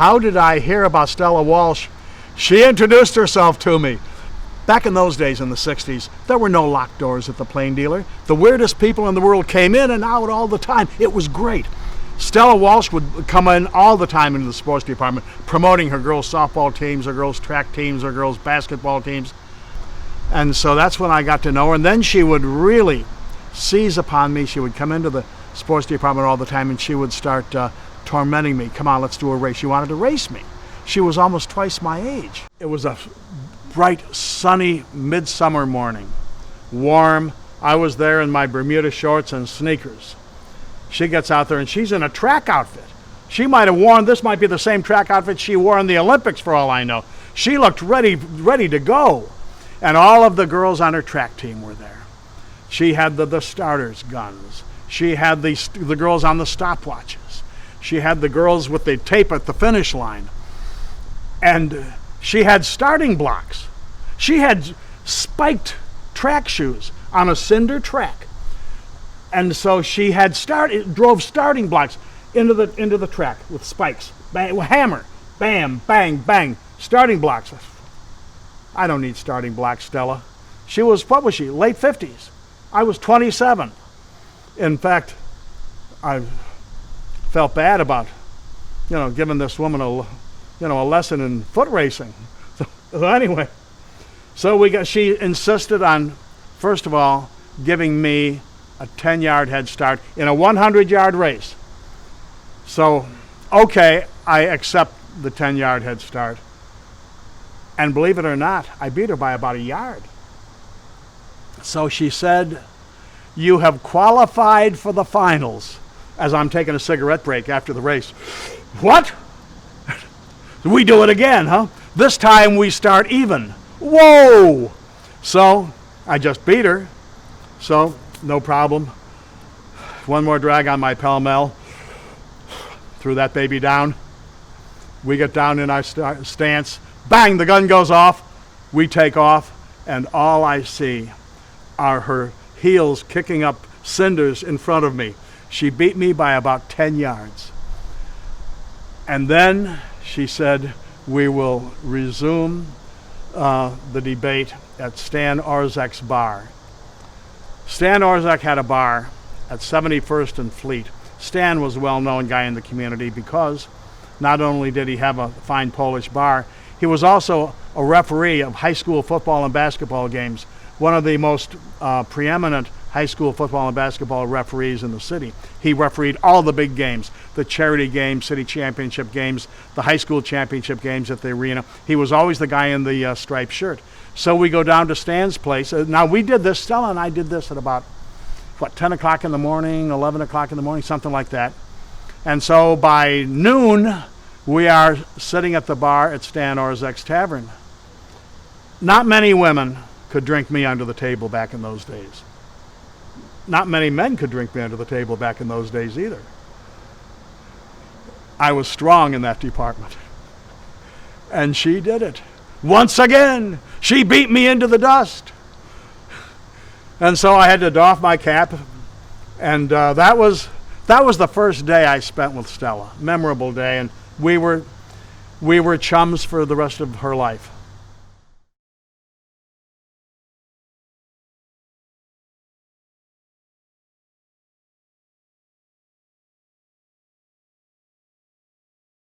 How did I hear about Stella Walsh? She introduced herself to me. Back in those days, in the 60s, there were no locked doors at the Plain Dealer. The weirdest people in the world came in and out all the time. It was great. Stella Walsh would come in all the time into the sports department, promoting her girls' softball teams, her girls' track teams, her girls' basketball teams. And so that's when I got to know her. And then she would really seize upon me. She would come into the sports department all the time, and she would start tormenting me. Come on, let's do a race. She wanted to race me. She was almost twice my age. It was a bright, sunny, midsummer morning. Warm. I was there in my Bermuda shorts and sneakers. She gets out there, and she's in a track outfit. She might have worn, this might be the same track outfit she wore in the Olympics for all I know. She looked ready to go. And all of the girls on her track team were there. She had the starters' guns. She had the girls on the stopwatches. She had the girls with the tape at the finish line. And she had starting blocks. She had spiked track shoes on a cinder track. And so she had drove starting blocks into the track with spikes. Bang, hammer, bam, bang, bang. Starting blocks. I don't need starting blocks, Stella. She was, what was she? Late 50s. I was 27. In fact, I felt bad about, giving this woman a lesson in foot racing. So anyway, she insisted on, first of all, giving me a 10-yard head start in a 100-yard race. So, okay, I accept the 10-yard head start. And believe it or not, I beat her by about a yard. So she said, "You have qualified for the finals," as I'm taking a cigarette break after the race. What? We do it again, huh? This time we start even. Whoa! So I just beat her. So no problem. One more drag on my Pell-Mell. Threw that baby down. We get down in our stance. Bang, the gun goes off. We take off, and all I see are her heels kicking up cinders in front of me. She beat me by about 10 yards. And then she said, "We will resume the debate at Stan Orzek's bar." Stan Orzek had a bar at 71st and Fleet. Stan was a well-known guy in the community because not only did he have a fine Polish bar, he was also a referee of high school football and basketball games, one of the most preeminent high school football and basketball referees in the city. He refereed all the big games, the charity games, city championship games, the high school championship games at the arena. He was always the guy in the striped shirt. So we go down to Stan's place. Now we did this, Stella and I did this at about, 10 o'clock in the morning, 11 o'clock in the morning, something like that. And so by noon, we are sitting at the bar at Stan Orzek's Tavern. Not many women could drink me under the table back in those days. Not many men could drink me under the table back in those days either. I was strong in that department. And she did it. Once again, she beat me into the dust. And so I had to doff my cap. And that was the first day I spent with Stella. Memorable day. And we were chums for the rest of her life.